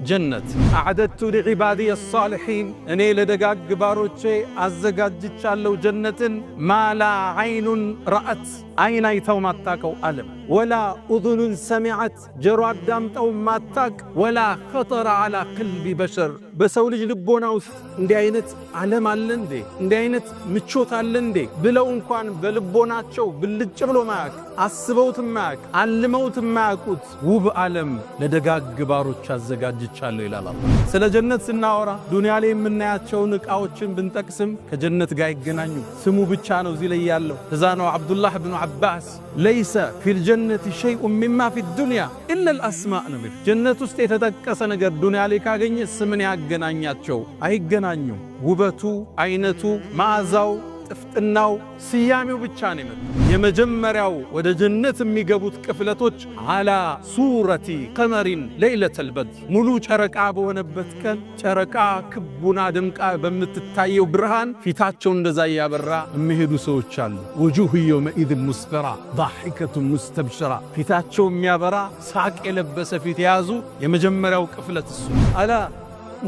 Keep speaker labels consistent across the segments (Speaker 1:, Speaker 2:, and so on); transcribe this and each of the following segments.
Speaker 1: جنة أعددت لعبادي الصالحين أني لدقاق باروتشي أزقاجتشالو جنة ما لا عين رأت عين يتو ماتاكو ألم ولا أذن سمعت جراد دامتو ماتاك ولا خطر على قلب بشر بسولج لبونا وست اندي عينت علم علندي اندي عينت متشوت علندي بلو انكوان بلبونا تشو بلجبلو معك عصبوت معك علموت معكوت وب علم لدقاق باروتش أزقاجتشالو إلى الله سلا جنة سناورا دنيا لي مناياتشو نقاوتشن بنتقسم كجنة قايق جنانيو سمو بتشانو زي ليالو تزانو عبد الله بن عباس ليس في الجنة شيء مما في الدنيا إلا الأسماء نمر جنة استيتدقس نجر دنيا لي كاغني سمن ያገናኛቸው አይገናኙም ውበቱ አይነቱ ማዛው ጥፍጥናው ሲያሜው ብቻ ነው የመጀመሪያው ወደ ጀነት የሚገቡት ቅፍለቶች አላ ሱረቲ ቀመሪን ለይለተል በድር ሙሉ ጨረቃ በሆነበት ቀን ጨረቃ ክቡና ደምቃ በመትታየው ብርሃን ፊታቸው እንደዛ ያበራ የሚሄዱ ሰዎች አሉ وجوه يومئذ مسفرة ضاحكة مستبشرة ፊታቸው የሚያበራ ሳቅ የለበሰ ፊት ያዙ የመጀመሪያው ቅፍለት እሱ አላ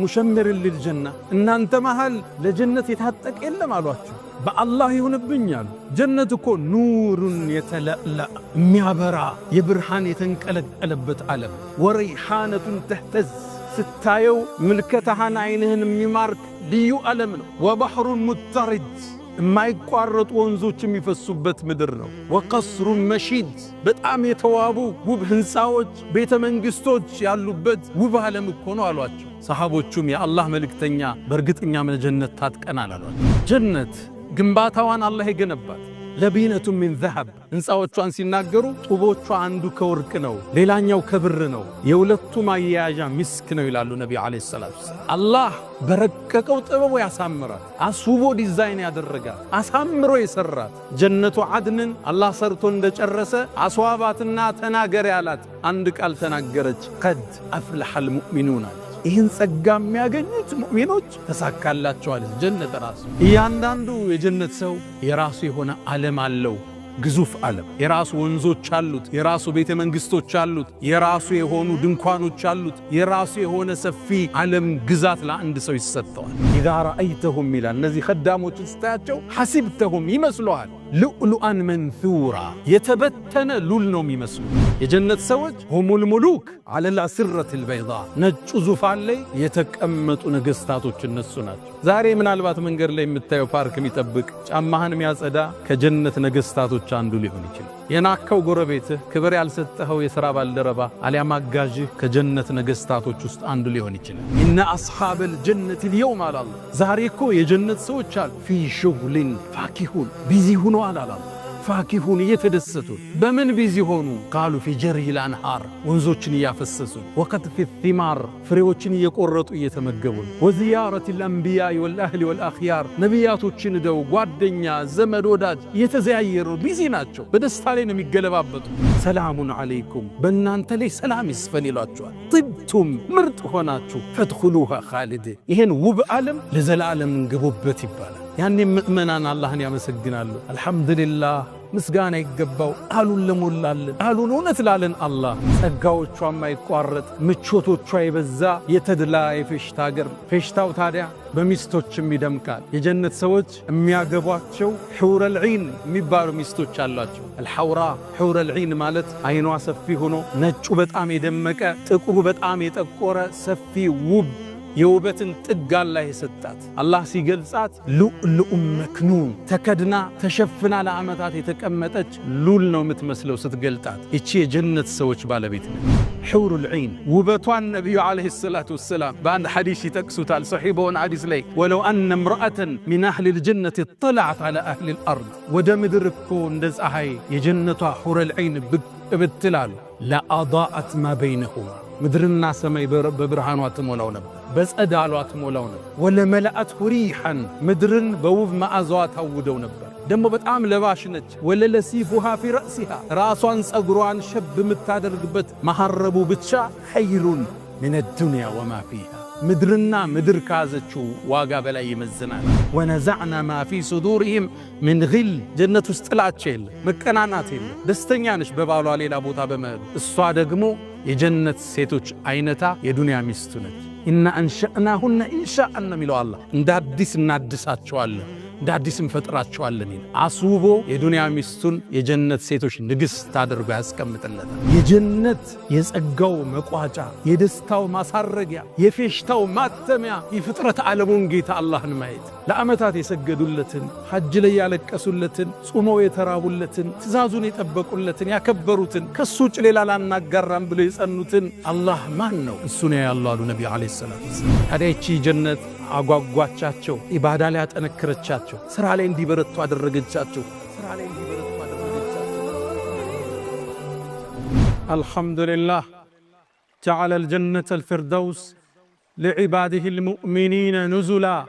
Speaker 1: مشمر للجنة إن أنت مهل لجنة يتحطك إلا ما الواتشو بالله يونبنيال جنتكو نور يتلألأ ميابرا يبرحان يتنقلق قلبت علم وريحانة تهتز ستايو ملكتها عينهن ميمارك ليو ألم وبحر مضطرد ما يقارط ወንዞች የሚፈሱበት ምድር ነው ወቀስሩ መሺድ በጣም የተዋቡ ውብ ህንጻዎች ቤተ መንግስቶች ያሉበት ውብ ዓለም እኮ ነው አሏቸው ሰሃቦቹም የአላህ መልእክተኛ በርግጥኛ ጀነት ታጥቀናል አሏቸው ጀነት ግንባታዋን አላህ ይገነባል ለቢነቱ من ذهب ህንጻዎቿን ሲናገሩ ጡቦቿ አንዱ ከወርቅ ነው ሌላኛው ከብር ነው የሁለቱ ማያያዣ ሚስክ ነው ይላሉ ነብዩ አለይሂ ሰላቱ አላህ በረቀቀው ጥበቡ ያሳምራል አስውቦ ዲዛይን ያደረጋል አሳምሮ ይሰራል ጀነቱ አድንን አላህ ሰርቶ እንደጨረሰ አስዋባትና ተናገር ያላት አንድ ቃል ተናገረች قد أفلح المؤمنون ይህን ጸጋ የሚያገኙት ሙእሚኖች ተሳካላቸዋል ጀነት ራሱ እያንዳንዱ የጀነት ሰው የራሱ የሆነ ዓለም አለው ግዙፍ ዓለም የራሱ ወንዞች አሉት የራሱ ቤተ መንግስቶች አሉት የራሱ የሆኑ ድንኳኖች አሉት የራሱ የሆነ ሰፊ ዓለም ግዛት ለአንድ ሰው ይሰጣዋል إذا رأيتهم إلى الذي خداموች ስታያቸው حسبتهم ይመስሉሃል لؤلؤا منثورا يتبتن ሉል ነው የሚመስሉ የጀነት ሰዎች هم الملوك على الأسرة البيضاء ነጭ ዙፋን ላይ የተቀመጡ ነገስታቶች እነሱ ናቸው ዛሬ ምናልባት መንገድ ላይ የምታየው ፓርክ የሚጠብቅ ጫማህን የሚያጸዳ ከጀነት ነገስታቶች አንዱ ሊሆን ይችላል የናከው ጎረቤትህ ክብር ያልሰጠኸው የሥራ ባልደረባ አሊያም አጋዥህ ከጀነት ነገስታቶች ውስጥ አንዱ ሊሆን ይችላል إن أصحاب الجنة اليوم على الله ዛሬ እኮ የጀነት ሰዎች አሉ في شغل فاكهون ቢዚ ሆነው አላላ فاكهون يتدستون بمن بيزيهونو قالوا في جري الأنهار ونزوچن يافسسون وقد في الثمار فريوچن يقرطوا يتمغبون وزيارة الأنبياء والأهل والأخيار نبياتوچن دو ጓደኛ ዘመድ ወዳጅ يتزايروا بيزي ናቸው በደስታ ላይ ነው የሚገለባበጡ سلام عليكم በእናንተ ላይ ሰላም ይስፈን ይሏቸዋል طبتم ምርጥ ሆናችሁ فادخلوها خالدين ይሄን ውብ ዓለም ለዘላለም እንገቡበት ይባላል ያኔ ምእመናን አላህን ያመሰግናሉ አልহামዱሊላህ ምስጋና ይገባው አሉን ለሞላልን አሉን እውነት ላለን አላህ ጸጋዎቿ ማይቋረጥ ምቾቶቿ ይበዛ የተድላ የፌሽታ ሀገር ፌሽታው ታዲያ በሚስቶችም ይደምቃል የጀነት ሰዎች የሚያገቧቸው ሑረል ዒን የሚባሉ ሚስቶች አሏቸው አልሐውራ ሑረል ዒን ማለት አይኗ ሰፊ ሆኖ ነጩ በጣም የደመቀ ጥቁሩ በጣም የጠቆረ ሰፊ ውብ የውበትን ጥግ አላህ የሰጣት አላህ ሲገልጻት ሉኡል መክኑን ተከድና ተሸፍና ለዓመታት የተቀመጠች ሉል ነው የምትመስለው ስትገልጣት እቺ የጀነት ሰዎች ባለቤት ነው ሑሩል ዒን ውበቷን ነብዩ አለይሂ ሰላቱ ወሰለም በአንድ ሐዲስ ይጠቅሱታል ሶሒህ በሆነ ሐዲስ ላይ ወለው አነ ምርአተን ሚን አህሊ الجنة طلعت على أهل الأرض ወደ ምድር እኮ እንደ ፀሐይ የጀነቷ ሑሩል ዒን ብትላል ለአضاءت ما بينهما ምድርና ሰማይ በብርሃኗ ተሞላው ነበር በጸዳሏ ተሞላው ነበር ወለመላአት ሪሐን ምድርን በውብ መዓዛዋ ታውደው ነበር ደሞ በጣም ለባሽ ነች ወለለሲፉሃ في رأسها ራሷን ጸጉሯን ሸብ የምታደርግበት መሐረቡ ብቻ ኸይሩን من الدنيا وما فيها ምድርና ምድር ካዘችው ዋጋ በላይ ይመዝናል ወነዘዕና ما في صدورهم من غل ጀነት ውስጥ ጥላቻ የለ መቀናናት የለ ደስተኛ ነች በባሏ ሌላ ቦታ በመሄድ እሷ ደግሞ የጀነት ሴቶች አይነታ የዱንያ ሚስቱ ነች። ኢና አንሸእናሁነ ኢንሻአን ሚለው አላህ እንደ አዲስ እናድሳቸዋለን እንደ አዲስ እንፈጥራቸዋለን ይላል። አስውቦ የዱንያ ሚስቱን የጀነት ሴቶች ንግሥት አድርጎ ያስቀምጥለታል። የጀነት የጸጋው መቋጫ፣ የደስታው ማሳረጊያ፣ የፌሽታው ማተሚያ የፍጥረት ዓለሙን ጌታ አላህን ማየት፣ ለዓመታት የሰገዱለትን፣ ሐጅ ላይ ያለቀሱለትን፣ ጾመው የተራቡለትን፣ ትእዛዙን የጠበቁለትን፣ ያከበሩትን፣ ከሱ ውጭ ሌላ ላናጋራም ብለው የጸኑትን አላህ ማን ነው? እሱ ነው ያለው አሉ ነብዩ አለይሂ ሰላም። ታዲያ ይቺ ጀነት አጓጓቻቸው፣ ኢባዳ ላይ አጠነከረቻቸው፣ ስራ ላይ እንዲበረቱ አደረገቻቸው። አልሐምዱሊላህ ጀዐለ አልጀነተ አልፊርደውስ لعباده المؤمنين نزلا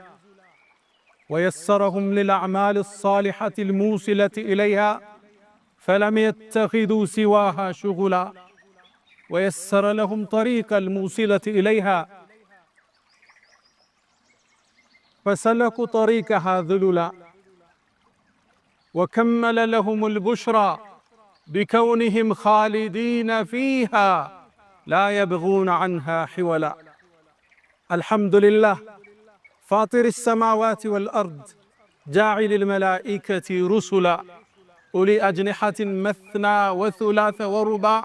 Speaker 1: ويسرهم للأعمال الصالحة الموصلة إليها فلم يتخذوا سواها شغلا ويسر لهم طريق الموصلة إليها فسلكوا طريقها ذللا وكمل لهم البشرى بكونهم خالدين فيها لا يبغون عنها حولا. الحمد لله فاطر السماوات والأرض جاعل الملائكة رسلا أولي أجنحة مثنى وثلاث ورباع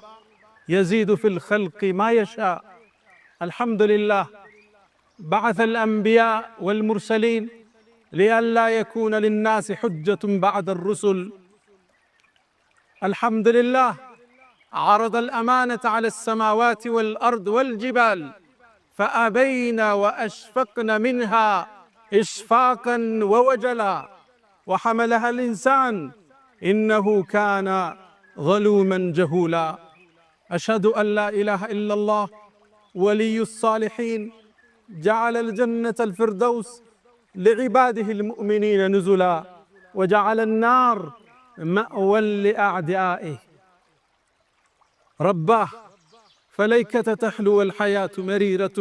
Speaker 1: يزيد في الخلق ما يشاء. الحمد لله بعث الأنبياء والمرسلين لئلا يكون للناس حجة بعد الرسل. الحمد لله عرض الأمانة على السماوات والأرض والجبال فأبين وأشفقن منها إشفاقا ووجلا وحملها الإنسان إنه كان ظلوما جهولا. أشهد أن لا إله إلا الله ولي الصالحين جعل الجنة الفردوس لعباده المؤمنين نزلا وجعل النار مأوى لأعدائه. رباه فليكة تحلو الحياة مريرة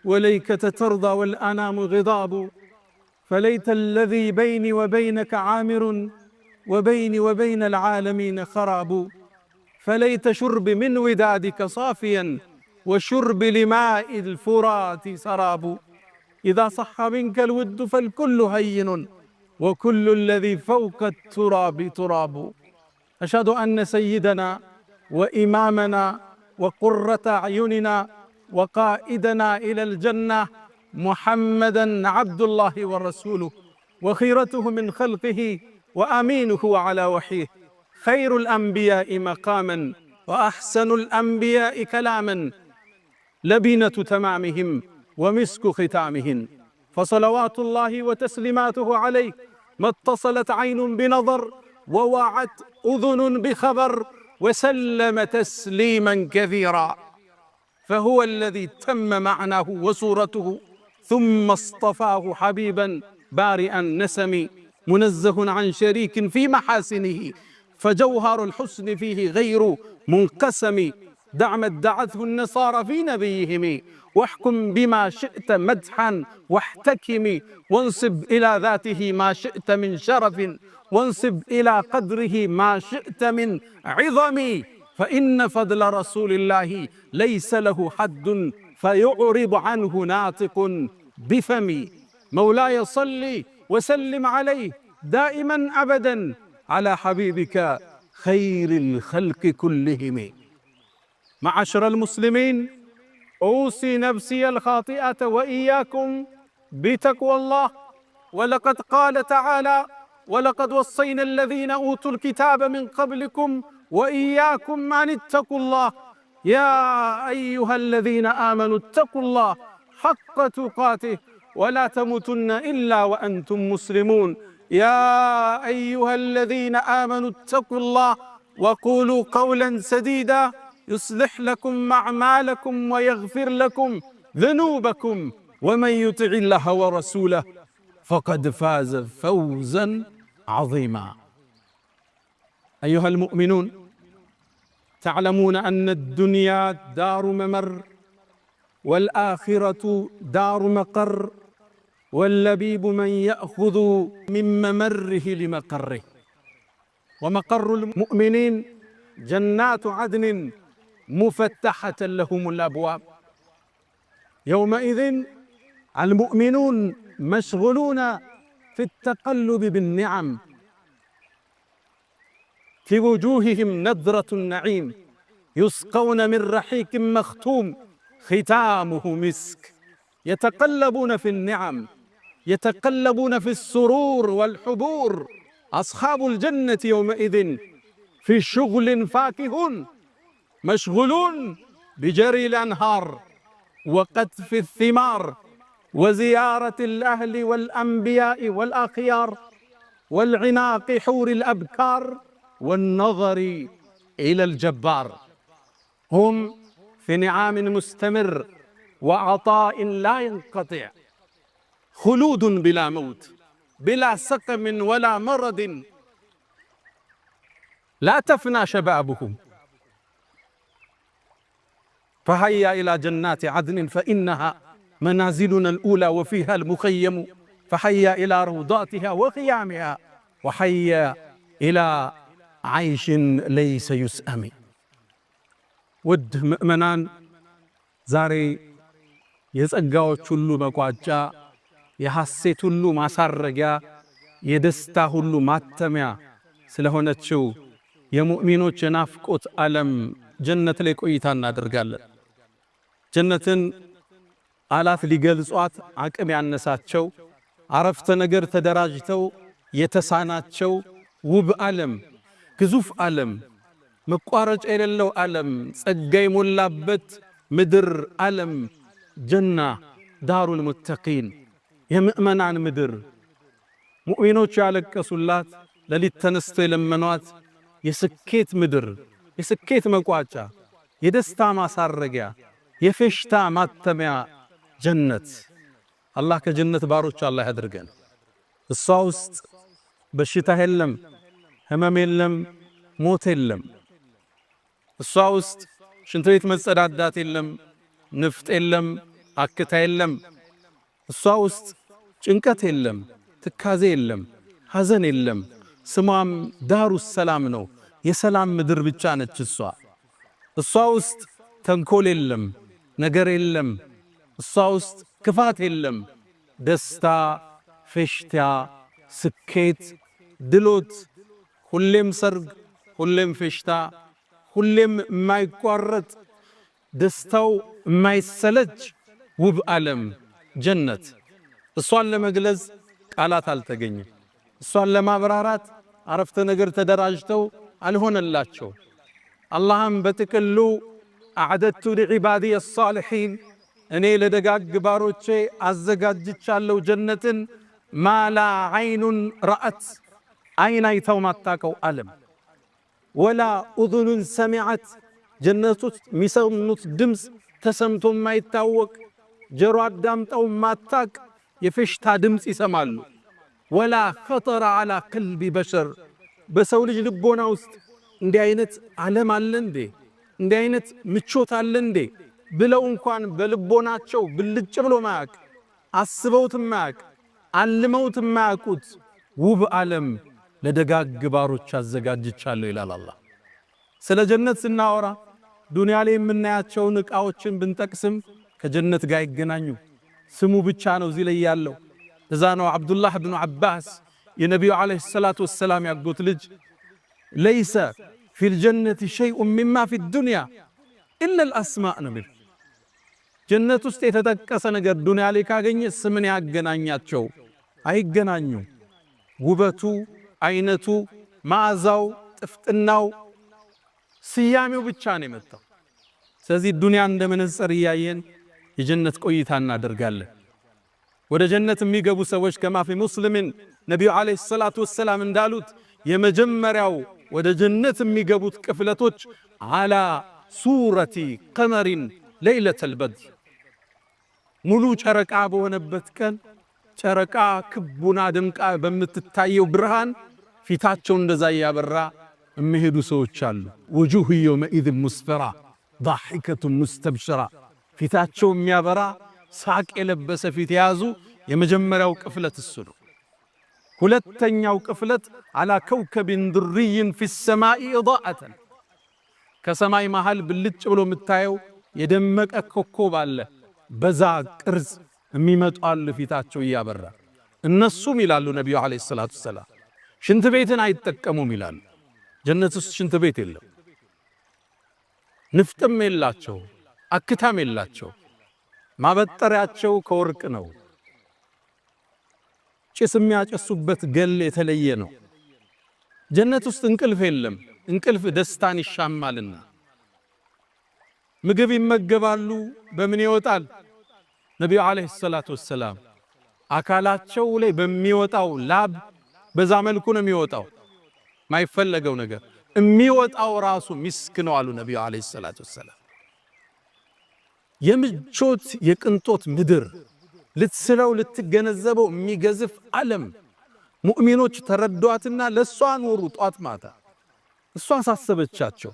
Speaker 1: وليكة ترضى والأنام غضاب. فليت الذي بيني وبينك عامر وبيني وبين العالمين خراب. فليت شرب من ودادك صافيا وشرب لماء الفرات سراب. إذا صح منك الود فالكل هين وكل الذي فوق التراب تراب. أشهد أن سيدنا وإمامنا وقرة أعيننا وقائدنا إلى الجنة محمدًا عبد الله ورسوله وخيرته من خلقه وأمينه على وحيه خير الأنبياء مقامًا وأحسن الأنبياء كلامًا لبنة تمامهم ومسك ختامهم. فصلوات الله وتسليماته عليه ما اتصلت عين بنظر ووعت أذن بخبر وسلم تسليما كثيرا. فهو الذي تم معناه وصورته ثم اصطفاه حبيبا بارئا نسم منزه عن شريك في محاسنه فجوهر الحسن فيه غير منقسم. دع ما ادعته النصارى في نبيهم واحكم بما شئت مدحا واحتكم وانصب إلى ذاته ما شئت من شرف وانصب إلى قدره ما شئت من عظم. فإن فضل رسول الله ليس له حد فيعرض عنه ناطق بفمي. مولاي صل وسلم عليه دائما أبدا على حبيبك خير الخلق كلهم. معاشر المسلمين أوصي نفسي الخاطئة وإياكم بتقوى الله. ولقد قال تعالى ولقد وصينا الذين أوتوا الكتاب من قبلكم وإياكم أن اتقوا الله يا أيها الذين آمنوا اتقوا الله حق تقاته ولا تموتن إلا وأنتم مسلمون. يا أيها الذين آمنوا اتقوا الله وقولوا قولا سديدا يصلح لكم أعمالكم ويغفر لكم ذنوبكم ومن يطع الله ورسوله فقد فاز فوزا عظيما. أيها المؤمنون تعلمون أن الدنيا دار ممر والآخرة دار مقر واللبيب من يأخذ من ممره لمقره. ومقر المؤمنين جنات عدن مفتحة لهم الأبواب. يومئذ المؤمنون مشغولون في التقلب بالنعم، في وجوههم نضرة النعيم، يسقون من رحيق مختوم ختامه مسك. يتقلبون في النعم، يتقلبون في السرور والحبور. أصحاب الجنة يومئذ في شغل فاكهون، مشغولون بجري الأنهار وقطف الثمار وزيارة الأهل والأنبياء والأخيار والعناق حور الأبكار والنظر إلى الجبار. هم في نعام مستمر وعطاء لا ينقطع، خلود بلا موت، بلا سقم ولا مرض، لا تفنى شبابهم. فهيا إلى جنات عدن فإنها منازلنا الأولى وفيها المخيم، فهيا إلى روضاتها وخيامها، وهيا إلى عيش ليس يسأم. ውድ ምእመናን ዛሬ የጸጋዎች ሁሉ መቋጫ፣ የሐሴት ሁሉ ማሳረጊያ፣ የደስታ ሁሉ ማተሚያ ስለሆነችው የሙእሚኖች የናፍቆት ዓለም ጀነት ላይ ቆይታ እናደርጋለን። ጀነትን ቃላት ሊገልጿት አቅም ያነሳቸው፣ አረፍተ ነገር ተደራጅተው የተሳናቸው ውብ ዓለም፣ ግዙፍ ዓለም፣ መቋረጫ የሌለው ዓለም፣ ጸጋ የሞላበት ምድር ዓለም ጀና ዳሩል ሙተቂን፣ የምእመናን ምድር፣ ሙእሚኖች ያለቀሱላት፣ ለሊት ተነስተው የለመኗት የስኬት ምድር፣ የስኬት መቋጫ፣ የደስታ ማሳረጊያ፣ የፌሽታ ማተሚያ ጀነት። አላህ ከጀነት ባሮች አላህ ያድርገን። እሷ ውስጥ በሽታ የለም፣ ህመም የለም፣ ሞት የለም። እሷ ውስጥ ሽንት ቤት መጸዳዳት የለም፣ ንፍጥ የለም፣ አክታ የለም። እሷ ውስጥ ጭንቀት የለም፣ ትካዜ የለም፣ ሐዘን የለም። ስሟም ዳሩ ሰላም ነው፣ የሰላም ምድር ብቻ ነች እሷ። እሷ ውስጥ ተንኮል የለም፣ ነገር የለም። እሷ ውስጥ ክፋት የለም። ደስታ፣ ፌሽታ፣ ስኬት፣ ድሎት፣ ሁሌም ሰርግ፣ ሁሌም ፌሽታ፣ ሁሌም የማይቋረጥ ደስታው የማይሰለች ውብ ዓለም ጀነት። እሷን ለመግለጽ ቃላት አልተገኘም። እሷን ለማብራራት አረፍተ ነገር ተደራጅተው አልሆነላቸው። አላህም በጥቅሉ አዕደቱ ሊዒባዲየ አሳሊሒን፣ እኔ ለደጋግ ባሮቼ አዘጋጅቻለሁ ጀነትን፣ ማላ ዓይኑን ረአት፣ ዓይን አይተው ማታቀው ዓለም፣ ወላ ኡዙኑን ሰሚዐት፣ ጀነት ውስጥ የሚሰሙት ድምፅ ተሰምቶ የማይታወቅ ጆሮ አዳምጠው ማታቅ የፌሽታ ድምፅ ይሰማሉ። ወላ ኸጠረ ዐላ ቀልቢ በሸር፣ በሰው ልጅ ልቦና ውስጥ እንዲህ አይነት ዓለም አለ እንዴ? እንዲህ አይነት ምቾት አለ እንዴ ብለው እንኳን በልቦናቸው ብልጭ ብሎ ማያቅ፣ አስበውት ማያቅ፣ አልመውት ማያቁት ውብ ዓለም ለደጋግ ባሮች አዘጋጅቻለሁ ይላል አላህ። ስለ ጀነት ስናወራ ዱንያ ላይ የምናያቸውን ዕቃዎችን ብንጠቅስም ከጀነት ጋር ይገናኙ። ስሙ ብቻ ነው እዚህ ላይ ያለው። እዛ ነው አብዱላህ ብኑ ዓባስ የነቢዩ ዓለይሂ ሰላቱ ወሰላም ያጎት ልጅ ለይሰ ፊል ጀነቲ ሸይኡን ሚማ ፊ ዱንያ ኢለል አስማእ ነው የሚል። ጀነት ውስጥ የተጠቀሰ ነገር ዱንያ ላይ ካገኘ ስምን ያገናኛቸው? አይገናኙ። ውበቱ፣ አይነቱ፣ መዓዛው፣ ጥፍጥናው፣ ስያሜው ብቻ ነው የመጣው። ስለዚህ ዱንያ እንደ መነጽር እያየን የጀነት ቆይታ እናደርጋለን። ወደ ጀነት የሚገቡ ሰዎች ከማ ፊ ሙስሊምን ነቢዩ ዓለይሂ ሰላቱ ወሰላም እንዳሉት የመጀመሪያው ወደ ጀነት የሚገቡት ቅፍለቶች አላ ሱረቲ ቀመሪን ለይለተል በድር፣ ሙሉ ጨረቃ በሆነበት ቀን ጨረቃ ክቡና ድምቃ በምትታየው ብርሃን ፊታቸው እንደዛ ያበራ የሚሄዱ ሰዎች አሉ። ወጁሁ የውመኢዝ ሙስፈራ ضاحكة مستبشرة፣ ፊታቸው የሚያበራ ሳቅ የለበሰ ፊት የያዙ የመጀመሪያው ቅፍለት እሱ ነው። ሁለተኛው ቅፍለት አላ ከውከብን ድርይን ፊ ሰማኢ ኢዳአተን፣ ከሰማይ መሃል ብልጭ ብሎ የምታየው የደመቀ ኮከብ አለ። በዛ ቅርጽ የሚመጣሉ ፊታቸው እያበራ። እነሱም ይላሉ ነብዩ አለይሂ ሰላቱ ሰላም ሽንት ቤትን አይጠቀሙም ይላሉ። ጀነት ውስጥ ሽንት ቤት የለም። ንፍጥም የላቸው፣ አክታም የላቸው። ማበጠሪያቸው ከወርቅ ነው። ጭስ የሚያጨሱበት ገል የተለየ ነው። ጀነት ውስጥ እንቅልፍ የለም። እንቅልፍ ደስታን ይሻማልና ምግብ ይመገባሉ። በምን ይወጣል? ነብዩ አለይሂ ሰላቱ ወሰላም አካላቸው ላይ በሚወጣው ላብ በዛ መልኩ ነው የሚወጣው። ማይፈለገው ነገር የሚወጣው ራሱ ሚስክ ነው አሉ ነብዩ አለይሂ ሰላቱ ወሰላም። የምቾት የቅንጦት ምድር ልትስለው ልትገነዘበው የሚገዝፍ ዓለም ሙእሚኖች ተረዷትና ለሷ ኖሩ ጧት ማታ። እሷ አሳሰበቻቸው።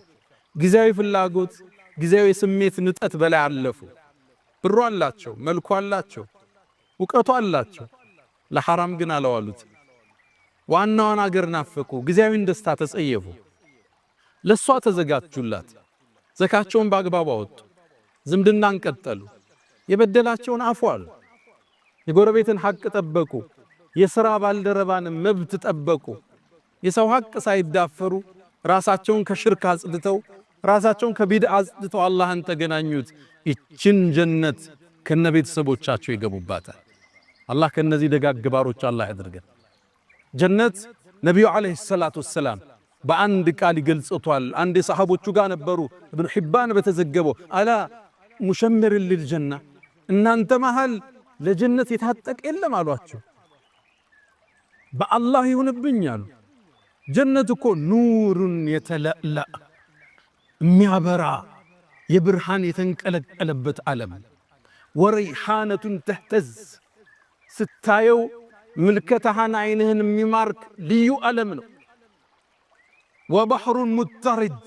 Speaker 1: ጊዜያዊ ፍላጎት፣ ጊዜያዊ ስሜት ንጠት በላይ አለፉ። ብሩ አላቸው፣ መልኩ አላቸው፣ ዕውቀቱ አላቸው። ለሐራም ግን አላዋሉት። ዋናዋን አገር ናፈቁ። ጊዜያዊን ደስታ ተጸየፉ። ለሷ ተዘጋጁላት። ዘካቸውን በአግባቡ አወጡ። ዝምድናን ቀጠሉ። የበደላቸውን አፏል። የጎረቤትን ሐቅ ጠበቁ። የሥራ ባልደረባን መብት ጠበቁ። የሰው ሐቅ ሳይዳፈሩ ራሳቸውን ከሽርክ አጽድተው ራሳቸውን ከቢድዓ አጽድተው አላህን ተገናኙት። ይችን ጀነት ከነቤተሰቦቻቸው ይገቡባታል። አላህ ከነዚህ ደጋግ ባሮች አላህ ያድርገን። ጀነት ነብዩ አለይሂ ሰላቱ ወሰላም በአንድ ቃል ይገልጹታል። አንድ ሰሃቦቹ ጋር ነበሩ። ኢብኑ ሒባን በተዘገበው አላ ሙሸምር ለልጀና እናንተ መሃል ለጀነት የታጠቀ የለም አሏቸው። በአላህ ይሁንብኝ አሉ። ጀነት እኮ ኑሩን የተለላ የሚያበራ የብርሃን የተንቀለቀለበት ዓለም ወረይሃነቱን ተህተዝ ስታየው ምልከታህን አይንህን የሚማርክ ልዩ ዓለም ነው። ወባህሩን ሙተሪድ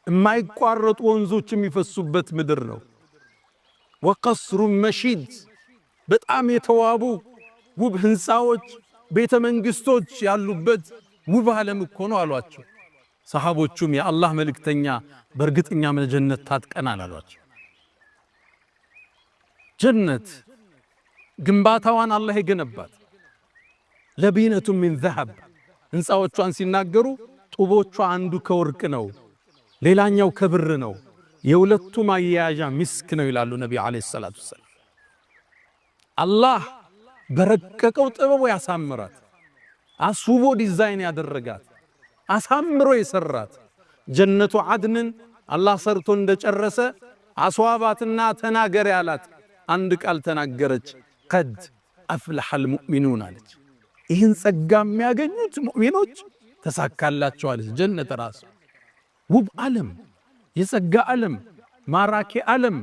Speaker 1: የማይቋረጡ ወንዞች የሚፈሱበት ምድር ነው። ወቀስሩን መሺድ በጣም የተዋቡ ውብ ህንፃዎች ቤተ መንግስቶች ያሉበት ውብ ዓለም እኮ ነው አሏቸው። ሰሃቦቹም የአላህ መልእክተኛ በእርግጠኛ ጀነት ታጥቀናል አሏቸው። ጀነት ግንባታዋን አላህ የገነባት ለቢነቱ ሚን ዘሀብ ህንፃዎቿን ሲናገሩ ጡቦቿ አንዱ ከወርቅ ነው፣ ሌላኛው ከብር ነው። የሁለቱ ማያያዣ ሚስክ ነው ይላሉ ነብዩ አለይሂ ሰላቱ ወሰላም። አላህ በረቀቀው ጥበቡ ያሳምራት፣ አስውቦ ዲዛይን ያደረጋት፣ አሳምሮ የሰራት ጀነቱ አድንን አላህ ሰርቶ እንደጨረሰ አስዋባትና ተናገር ያላት አንድ ቃል ተናገረች። ቀድ አፍለሐል ሙእሚኑን አለች። ይህን ጸጋ የሚያገኙት ሙእሚኖች ተሳካላቸው አለች። ጀነት ራሱ ውብ ዓለም፣ የጸጋ ዓለም፣ ማራኪ ዓለም፣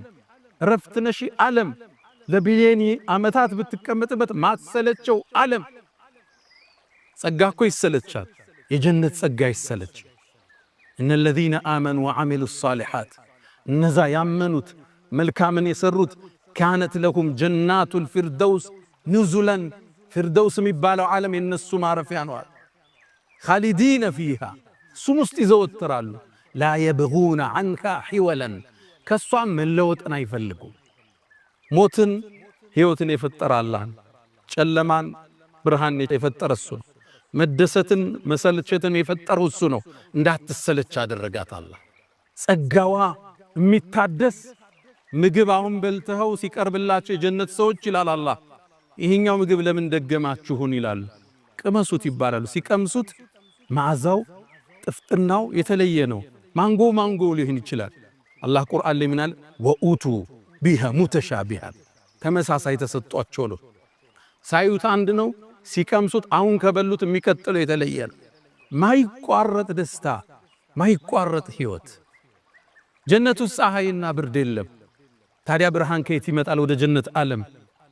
Speaker 1: ረፍት ነሺ ዓለም፣ ለቢሊየን ዓመታት ብትቀመጥበት ማትሰለቸው ዓለም። ጸጋ እኮ ይሰለቻል፣ የጀነት ጸጋ ይሰለች። እነ الذين آمنوا وعملوا الصالحات እነዛ ያመኑት መልካምን የሰሩት كانت لهم جنات الفردوس نزلا فردوس የሚባለው ዓለም የነሱ ማረፊያ ነው። خالدين فيها ስሙስት ይዘወትራሉ። لا يبغون عنها حولا ከሷ መለወጥን አይፈልጉም። ሞትን ህይወትን የፈጠረ አላህ፣ ጨለማን ብርሃን የፈጠረ እሱ ነው። መደሰትን መሰልቸትን የፈጠረው እሱ ነው። እንዳትሰለች አደረጋት አላህ። ጸጋዋ የሚታደስ ምግብ አሁን በልተው ሲቀርብላቸው የጀነት ሰዎች ይላል አላህ፣ ይሄኛው ምግብ ለምን ደገማችሁን ይላል። ቅመሱት ይባላሉ። ሲቀምሱት መዓዛው ጥፍጥናው የተለየ ነው። ማንጎ ሊሆን ይችላል። አላህ ቁርአን ላይ ምናል ወኡቱ ቢሃ ሙተሻቢሃን ተመሳሳይ ተሰጧቸው ነው። ሳዩት አንድ ነው፣ ሲቀምሱት አሁን ከበሉት የሚቀጥለው የተለየ ነው። ማይቋረጥ ደስታ፣ ማይቋረጥ ህይወት። ጀነት ውስጥ ፀሐይና ብርድ የለም። ታዲያ ብርሃን ከየት ይመጣል? ወደ ጀነት ዓለም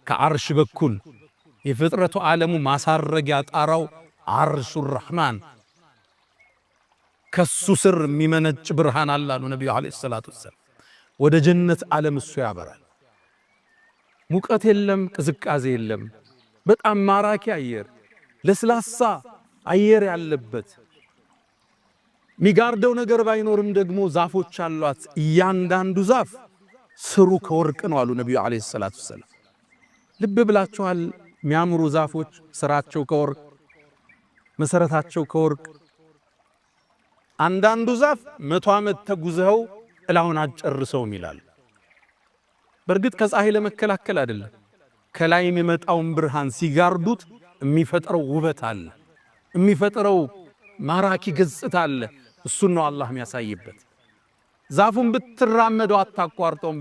Speaker 1: ከአርሽ በኩል የፍጥረቱ ዓለሙ ማሳረጊያ ጣራው አርሹ ረህማን ከሱ ስር የሚመነጭ ብርሃን አላሉ ነብዩ አለይሂ ሰላቱ ወሰለም። ወደ ጀነት ዓለም እሱ ያበራል። ሙቀት የለም፣ ቅዝቃዜ የለም። በጣም ማራኪ አየር፣ ለስላሳ አየር ያለበት ሚጋርደው ነገር ባይኖርም ደግሞ ዛፎች አሏት። እያንዳንዱ ዛፍ ስሩ ከወርቅ ነው አሉ ነብዩ አለይሂ ሰላቱ ሰላም። ልብ ብላችኋል? የሚያምሩ ዛፎች ስራቸው ከወርቅ መሰረታቸው ከወርቅ። አንዳንዱ ዛፍ 100 ዓመት ተጉዘው ጥላውን አጨርሰውም ይላል። በእርግጥ ከፀሐይ ለመከላከል አይደለም፣ ከላይ የሚመጣውን ብርሃን ሲጋርዱት የሚፈጥረው ውበት አለ፣ የሚፈጥረው ማራኪ ገጽታ አለ። እሱን ነው አላህ የሚያሳይበት። ዛፉን ብትራመደው አታቋርጠውም።